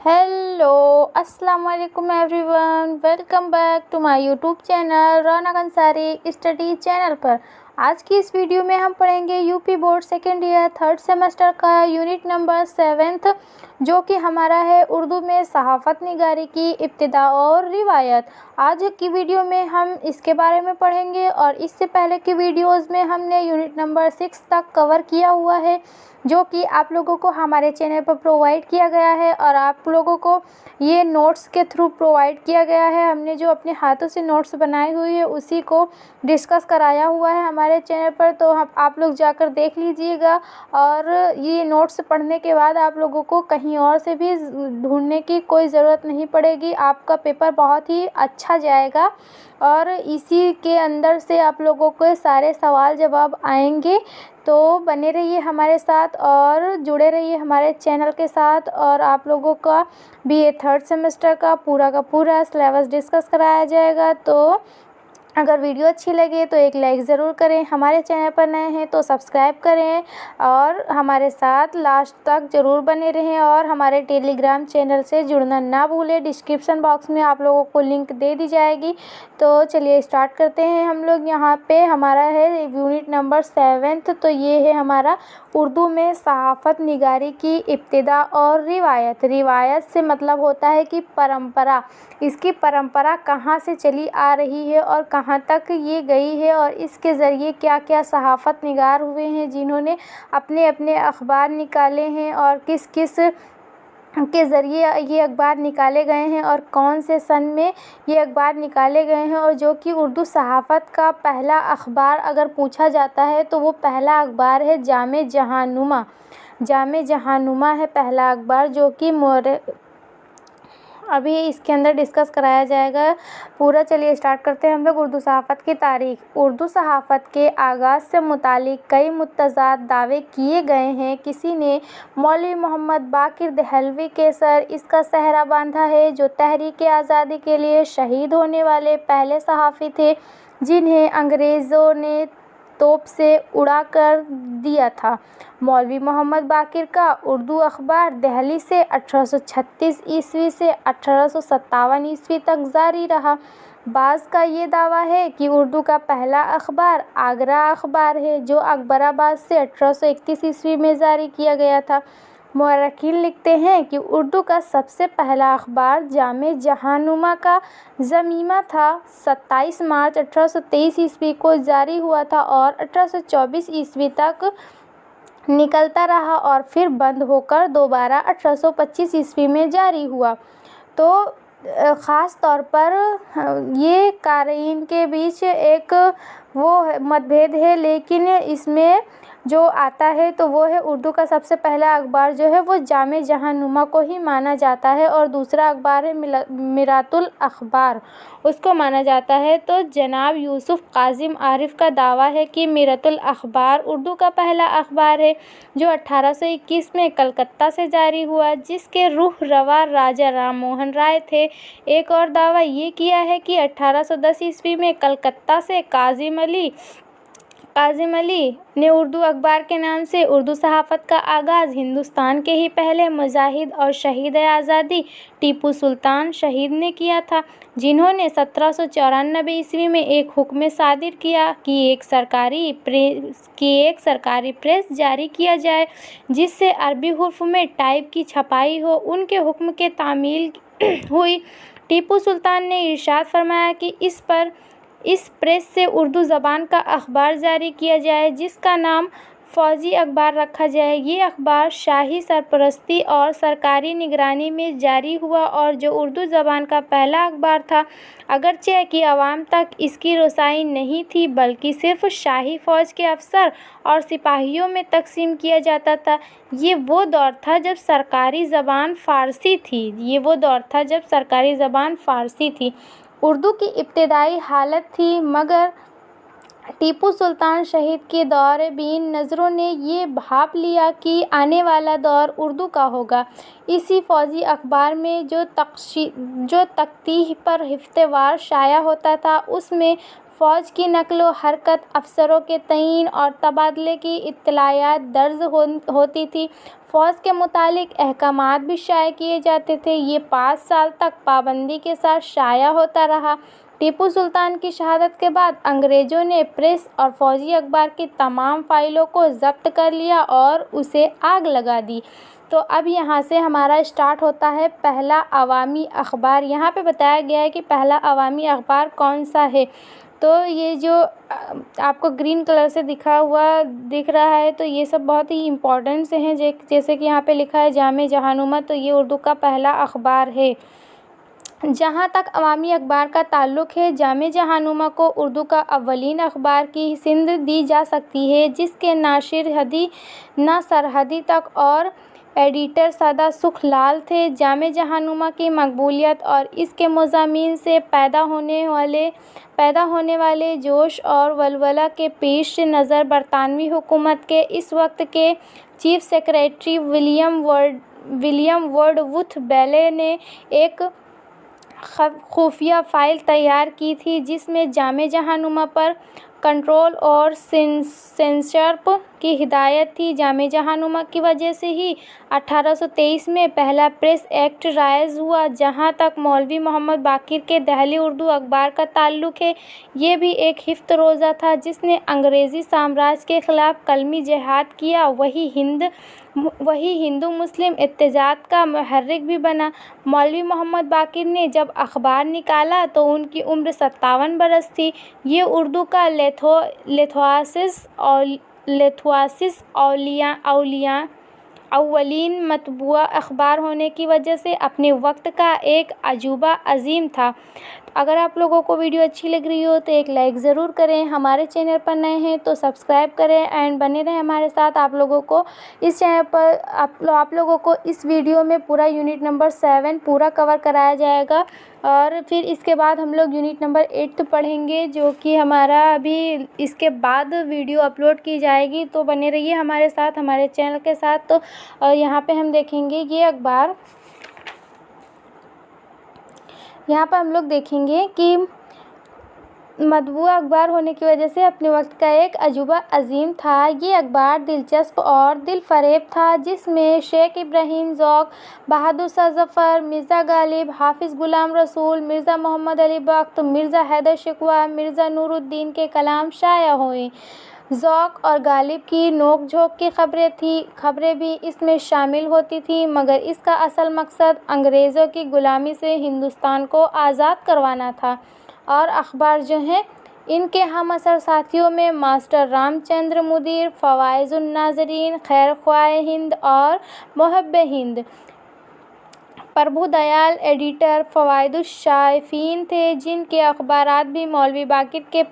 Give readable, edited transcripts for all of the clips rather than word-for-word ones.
Hello अस्सलाम वालेकुम everyone, welcome back to my YouTube channel Raunak Ansari study channel पर। आज की इस वीडियो में हम पढ़ेंगे UP board second year third semester का यूनिट नंबर 7 जो कि हमारा है उर्दू में सहाफ़त निगारी की इब्तिदा और रिवायत। आज की वीडियो में हम इसके बारे में पढ़ेंगे और इससे पहले की वीडियोस में हमने यूनिट नंबर 6 तक कवर किया हुआ है जो कि आप लोगों को हमारे चैनल पर प्रोवाइड किया गया है और आप लोगों को ये नोट्स के थ्रू प्रोवाइड किया गया है। हमने जो अपने हाथों से नोट्स बनाई हुई है उसी को डिस्कस कराया हुआ है हमारे चैनल पर, तो आप लोग जाकर देख लीजिएगा। और ये नोट्स पढ़ने के बाद आप लोगों को कहीं और से भी ढूंढने की कोई ज़रूरत नहीं पड़ेगी, आपका पेपर बहुत ही अच्छा जाएगा और इसी के अंदर से आप लोगों को सारे सवाल जवाब आएंगे। तो बने रहिए हमारे साथ और जुड़े रहिए हमारे चैनल के साथ। और आप लोगों का बीए थर्ड सेमेस्टर का पूरा सिलेबस डिस्कस कराया जाएगा। तो अगर वीडियो अच्छी लगे तो एक लाइक ज़रूर करें, हमारे चैनल पर नए हैं तो सब्सक्राइब करें और हमारे साथ लास्ट तक ज़रूर बने रहें। और हमारे टेलीग्राम चैनल से जुड़ना ना भूलें, डिस्क्रिप्शन बॉक्स में आप लोगों को लिंक दे दी जाएगी। तो चलिए स्टार्ट करते हैं। हम लोग यहाँ पे हमारा है यूनिट नंबर 7, तो ये है हमारा उर्दू में सहाफ़त निगारी की इब्तिदा और रिवायत। रिवायत से मतलब होता है कि परंपरा, इसकी परंपरा कहाँ से चली आ रही है और कहाँ तक ये गई है और इसके ज़रिए क्या क्या सहाफ़त निगार हुए हैं जिन्होंने अपने अपने अखबार निकाले हैं और किस किस के ज़रिए ये अखबार निकाले गए हैं और कौन से सन में ये अखबार निकाले गए हैं। और जो कि उर्दू सहाफ़त का पहला अखबार अगर पूछा जाता है तो वो पहला अखबार है जामे जहांनुमा। जामे जहांनुमा है पहला अखबार जो कि अभी इसके अंदर डिस्कस कराया जाएगा पूरा। चलिए स्टार्ट करते हैं हम लोग। उर्दू सहाफ़त की तारीख़। उर्दू सहाफ़त के आगाज़ से मुतालिक कई मुतज़ाद दावे किए गए हैं। किसी ने मौलवी मोहम्मद बाक़िर देहलवी के सर इसका सहरा बांधा है जो तहरीक आज़ादी के लिए शहीद होने वाले पहले सहाफ़ी थे जिन्हें अंग्रेज़ों ने तोप से उड़ा कर दिया था। मौलवी मोहम्मद बाक़िर का उर्दू अखबार दिल्ली से 1836 ईस्वी से 1857 ईस्वी तक जारी रहा। बाज़ का ये दावा है कि उर्दू का पहला अखबार आगरा अखबार है जो अकबराबाद से 1831 ईस्वी में जारी किया गया था। मुअर्रिखीन लिखते हैं कि उर्दू का सबसे पहला अखबार जामे जहांनुमा का ज़मीमा था। 27 मार्च 1823 ईस्वी को जारी हुआ था और 1824 ईस्वी तक निकलता रहा और फिर बंद होकर दोबारा 1825 ईस्वी में जारी हुआ। तो ख़ास तौर पर ये क़ारीन के बीच एक वो मतभेद है, लेकिन इसमें जो आता है तो वो है उर्दू का सबसे पहला अखबार जो है वो जामे जहांनुमा को ही माना जाता है और दूसरा अखबार है मिरातुल अखबार, उसको माना जाता है। तो जनाब यूसुफ कासिम आरिफ का दावा है कि मिरातुल अखबार उर्दू का पहला अखबार है जो 1821 में कलकत्ता से जारी हुआ जिसके रूह रवा राजा राम मोहन राय थे। एक और दावा ये किया है कि 1810 ईस्वी में कलकत्ता से काजिम अली ने उर्दू अखबार के नाम से उर्दू सहाफ़त का आगाज़ हिंदुस्तान के ही पहले मुजाहिद और शहीद आज़ादी टीपू सुल्तान शहीद ने किया था, जिन्होंने 1794 ईस्वी में एक हुक्म सादिर किया कि एक सरकारी प्रेस जारी किया जाए जिससे अरबी हुर्फ में टाइप की छपाई हो। उनके हुक्म के तामील हुई। टीपू सुल्तान ने इरशाद फरमाया कि इस प्रेस से उर्दू ज़बान का अखबार जारी किया जाए जिसका नाम फ़ौजी अखबार रखा जाए। ये अखबार शाही सरपरस्ती और सरकारी निगरानी में जारी हुआ और जो उर्दू ज़बान का पहला अखबार था, अगरचे कि अवाम तक इसकी रसाई नहीं थी बल्कि सिर्फ़ शाही फ़ौज के अफसर और सिपाहियों में तकसीम किया जाता था। ये वो दौर था जब सरकारी ज़बान फ़ारसी थी। उर्दू की इब्तिदाई हालत थी, मगर टीपू सुल्तान शहीद के दौर बीन नज़रों ने ये भाप लिया कि आने वाला दौर उर्दू का होगा। इसी फ़ौजी अखबार में जो तख्तीह पर हफ्तेवार शाया होता था उसमें फ़ौज की नक़्ल हरकत, अफ़सरों के तयीन और तबादले की इत्तलायात दर्ज होती थी। फ़ौज के मुतालिक अहकामात भी शाया किए जाते थे। ये 5 साल तक पाबंदी के साथ शाया होता रहा। टीपू सुल्तान की शहादत के बाद अंग्रेज़ों ने प्रेस और फ़ौजी अखबार की तमाम फ़ाइलों को ज़ब्त कर लिया और उसे आग लगा दी। तो अब यहाँ से हमारा स्टार्ट होता है पहला अवामी अखबार। यहाँ पे बताया गया है कि पहला अवामी अखबार कौन सा है। तो ये जो आपको ग्रीन कलर से दिख रहा है, तो ये सब बहुत ही इम्पोर्टेंट से हैं। जैसे कि यहाँ पे लिखा है जामे जहानुमा, तो ये उर्दू का पहला अखबार है। जहाँ तक अवामी अखबार का ताल्लुक़ है, जामे जहानुमा को उर्दू का अव्वलीन अखबार की सिंध दी जा सकती है, जिसके ना सरहदी तक और एडिटर सादा सुख लाल थे। जामे जहानुमा की मकबूलियत और इसके मज़ामीन से पैदा होने वाले जोश और वलवला के पेश नज़र बरतानवी हुकूमत के इस वक्त के चीफ सेक्रेटरी विलियम वर्डवुथ बेले ने एक खुफिया फ़ाइल तैयार की थी, जिसमें जामे जहानुमा पर कंट्रोल और सेंसरशिप की हिदायत थी। जामे जहानुमा की वजह से ही 1823 में पहला प्रेस एक्ट राइज हुआ। जहाँ तक मौलवी मोहम्मद बाकिर के दहली उर्दू अखबार का ताल्लुक़ है, ये भी एक हिफ्त रोज़ा था जिसने अंग्रेज़ी साम्राज्य के ख़िलाफ़ कलमी जिहाद किया। वही हिंदू मुस्लिम इत्तेजाद का मुहर्रिक भी बना। मौलवी मोहम्मद बाकिर ने जब अखबार निकाला तो उनकी उम्र 57 बरस थी। ये उर्दू का लेथुआसिस अव्वलीन मतबूआ अखबार होने की वजह से अपने वक्त का एक अजूबा अजीम था। अगर आप लोगों को वीडियो अच्छी लग रही हो तो एक लाइक ज़रूर करें। हमारे चैनल पर नए हैं तो सब्सक्राइब करें एंड बने रहें हमारे साथ। आप लोगों को इस चैनल पर आप लोगों को इस वीडियो में पूरा यूनिट नंबर 7 पूरा कवर कराया जाएगा और फिर इसके बाद हम लोग यूनिट नंबर 8 पढ़ेंगे, जो कि हमारा अभी इसके बाद वीडियो अपलोड की जाएगी। तो बने रहिए हमारे साथ, हमारे चैनल के साथ। तो यहाँ पे हम देखेंगे ये अखबार, यहाँ पर हम लोग देखेंगे कि मतबूआ अखबार होने की वजह से अपने वक्त का एक अजूबा अजीम था। ये अखबार दिलचस्प और दिलफरेब था, जिसमें शेख इब्राहिम ज़ौक़, बहादुर शाह ज़फ़र, मिर्ज़ा गालिब, हाफिज़ गुलाम रसूल, मिर्ज़ा मोहम्मद अली बख्त, मिर्ज़ा हैदर शिकवा, मिर्ज़ा नूरुद्दीन के कलाम शाया हुए। ज़ौक़ और गालिब की नोक झोंक की खबरें भी इसमें शामिल होती थीं, मगर इसका असल मकसद अंग्रेज़ों की ग़ुलामी से हिंदुस्तान को आज़ाद करवाना था। और अखबार जो हैं, इनके हम असर साथियों में मास्टर रामचंद्र मुदीर, फ़वाइज़ुन नाज़रीन, खैर ख्वाह हिंद और मुहब्बे हिंद, प्रभु दयाल एडिटर, फ़वाइदुश शाइफ़ीन थे, जिनके अखबारात भी मौलवी बाकिर के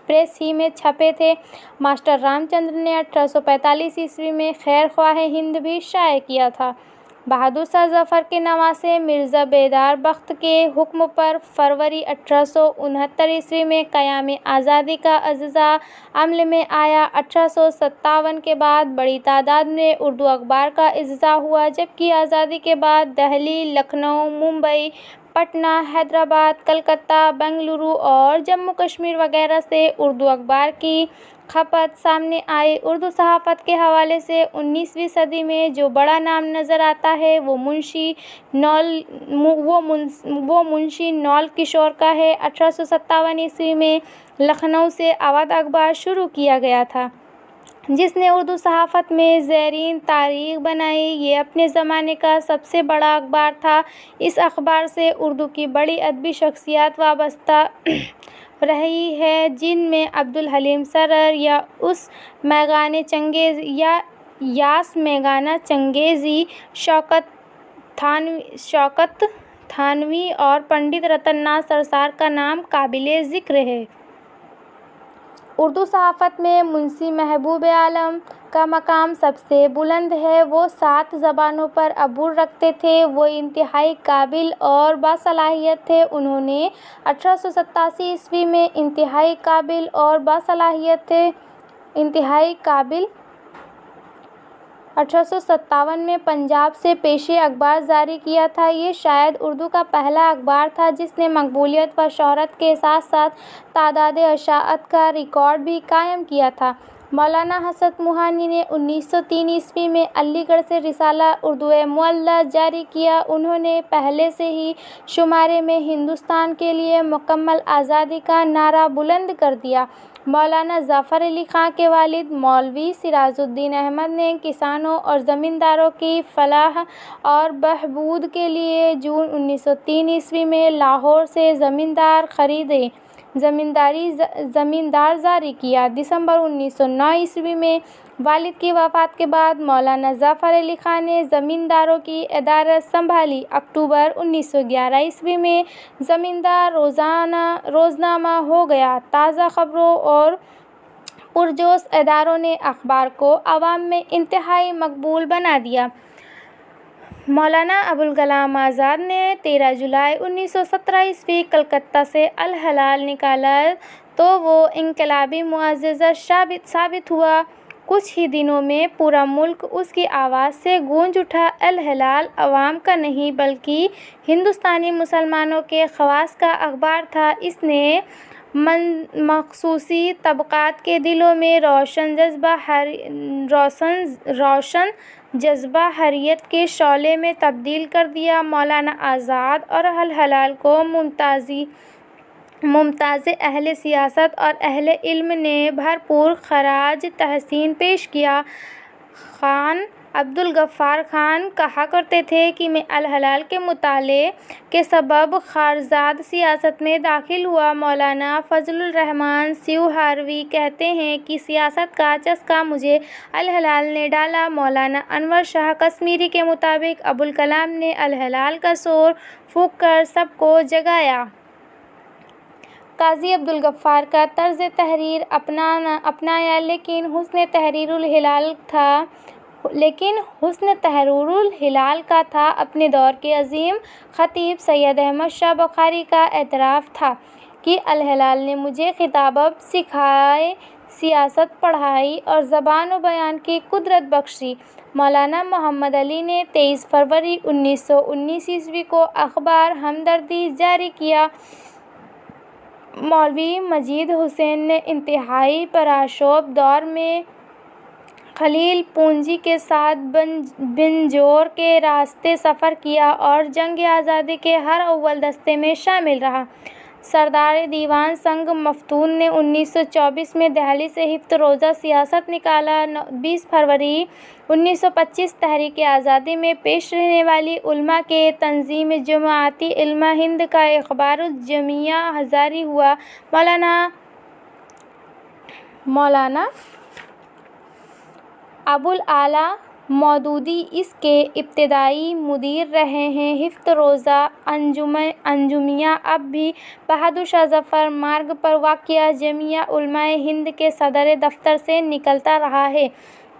प्रेस ही में छपे थे। मास्टर रामचंद्र ने 1845 ईस्वी में खैर ख्वाह हिंद भी शाया किया था। बहादुर शाह ज़फ़र के नवासे मिर्ज़ा बेदार बख्त के हुक्म पर फरवरी 1869 ईस्वी में क़याम आज़ादी का अज़्ज़ा अमल में आया। 1857 के बाद बड़ी तादाद में उर्दू अखबार का इज़्ज़ा हुआ, जबकि आज़ादी के बाद दिल्ली, लखनऊ, मुंबई, पटना, हैदराबाद, कलकत्ता, बेंगलुरु और जम्मू कश्मीर वगैरह से उर्दू अखबार की खपत सामने आई। उर्दू सहाफ़त के हवाले से 19वीं सदी में जो बड़ा नाम नज़र आता है वो मुंशी नौल किशोर का है। 1857 ईस्वी में लखनऊ से अवध अखबार शुरू किया गया था, जिसने उर्दू सहाफ़त में ज़रीन तारीख़ बनाई। ये अपने ज़माने का सबसे बड़ा अखबार था। इस अखबार से उर्दू की बड़ी अदबी शख्सियत वाबस्ता रही है, जिनमें अब्दुल हलीम सरर, यास मेगाना चंगेज़ी, शौकत थानवी और पंडित रतननाथ सरसार का नाम काबिले ज़िक्र है। उर्दू सहाफ़त में मुंशी महबूब आलम का मकाम सबसे बुलंद है। वो 7 ज़बानों पर अबूर रखते थे। वो इंतहाई काबिल और बासलाहियत थे। उन्होंने 1887 ईस्वी में इंतहाई काबिल 1857 में पंजाब से पेशे अखबार जारी किया था। ये शायद उर्दू का पहला अखबार था जिसने मकबूलियत व शोहरत के साथ साथ तादाद अशाअत का रिकॉर्ड भी कायम किया था। मौलाना हसन मुहानी ने 1903 ईस्वी में अलीगढ़ से रिसाला उर्दू मुअल्ला जारी किया। उन्होंने पहले से ही शुमारे में हिंदुस्तान के लिए मुकम्मल आज़ादी का नारा बुलंद कर दिया। मौलाना ज़फ़र अली ख़ां के वालिद मौलवी सिराजुद्दीन अहमद ने किसानों और ज़मींदारों की फलाह और बहबूद के लिए जून 1903 ईस्वी में लाहौर से ज़मींदार जारी किया। दिसंबर 1909 ईस्वी में वालिद की वफ़ात के बाद मौलाना ज़फ़र अली ख़ां ने ज़मींदारों की इदारत संभाली। अक्टूबर 1911 ईस्वी में ज़मींदार रोज़नामा हो गया। ताज़ा खबरों और पुरजोश इदारों ने अखबार को अवाम में इंतहाई मकबूल बना दिया। मौलाना अबुल कलाम आज़ाद ने 13 जुलाई 1917 ईस्वी कलकत्ता से अल हलाल निकाला तो वो इनकलाबी मुअज़्ज़ज़ा साबित हुआ। कुछ ही दिनों में पूरा मुल्क उसकी आवाज़ से गूंज उठा। अल हलाल अवाम का नहीं बल्कि हिंदुस्तानी मुसलमानों के ख़वास का अखबार था। इसने मख़सूसी तबक़ात के दिलों में रोशन जज्बा हर्रियत के शौले में तब्दील कर दिया। मौलाना आज़ाद और अल हलाल को मुमताज़ अहले सियासत और अहले इल्म ने भरपूर खराज तहसीन पेश किया। खान अब्दुल गफ़्फ़ार खान कहा करते थे कि मैं अल हलाल के मुताले के सबब खारजाद सियासत में दाखिल हुआ। मौलाना फजलुर रहमान सिवहारवी कहते हैं कि सियासत का चस्का मुझे अल हलाल ने डाला। मौलाना अनवर शाह कश्मीरी के मुताबिक अबुल कलाम ने अल हलाल का शोर फूंक कर सबको जगाया। काजी अब्दुल गफ़्फ़ार का तर्ज़ तहरीर अपनाया लेकिन हुस्न तहरीरुल हिलाल का था। अपने दौर के अज़ीम ख़तीब सैयद अहमद शाह बुखारी का एतराफ़ था कि अल हलाल ने मुझे खिताबत सिखाए, सियासत पढ़ाई और ज़बान व बयान की कुदरत बख्शी। मौलाना मोहम्मद अली ने 23 फरवरी 1919 ईस्वी को अखबार हमदर्दी जारी किया। मौलवी मजीद हुसैन ने इंतहाई पराशोभ दौर में खलील पूंजी के साथ बिंजोर के रास्ते सफ़र किया और जंग आज़ादी के हर अव्वल दस्ते में शामिल रहा। सरदार दीवान संग मफ्तून ने 1924 में दिल्ली से हिफ्त रोज़ा सियासत निकाला। 20 फरवरी 1925 तहरीक आज़ादी में पेश रहने वाली उलमा के तंजीम जमाअती इल्मा हिंद का अखबारुल जमिया जारी हुआ। मौलाना अबुल आला मौदूदी इसके इब्तदाई मुदीर रहे हैं। हिफ्त रोज़ा अंजुमिया अब भी बहादुर शाह ज़फ़र मार्ग पर वाक़िया जमिया उलमाए हिंद के सदर दफ्तर से निकलता रहा है।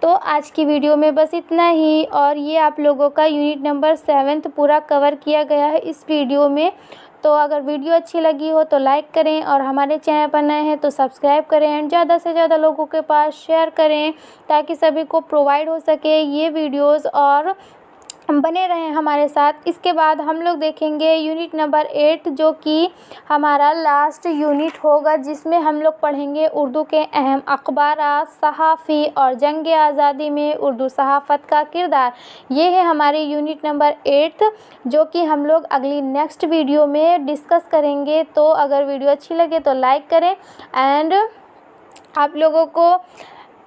तो आज की वीडियो में बस इतना ही, और ये आप लोगों का यूनिट नंबर 7 पूरा कवर किया गया है इस वीडियो में। तो अगर वीडियो अच्छी लगी हो तो लाइक करें और हमारे चैनल पर नए हैं तो सब्सक्राइब करें एंड ज़्यादा से ज़्यादा लोगों के पास शेयर करें ताकि सभी को प्रोवाइड हो सके ये वीडियोस और बने रहें हमारे साथ। इसके बाद हम लोग देखेंगे यूनिट नंबर 8 जो कि हमारा लास्ट यूनिट होगा, जिसमें हम लोग पढ़ेंगे उर्दू के अहम अखबारात, सहाफ़ी और जंग आज़ादी में उर्दू सहाफ़त का किरदार। ये है हमारे यूनिट नंबर 8 जो कि हम लोग अगली नेक्स्ट वीडियो में डिस्कस करेंगे। तो अगर वीडियो अच्छी लगे तो लाइक करें एंड आप लोगों को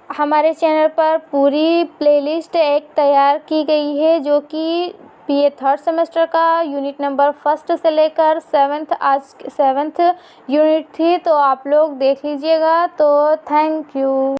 हमारे चैनल पर पूरी प्लेलिस्ट एक तैयार की गई है जो कि ये 3rd सेमेस्टर का यूनिट नंबर 1 से लेकर 7th आज 7th यूनिट थी, तो आप लोग देख लीजिएगा। तो थैंक यू।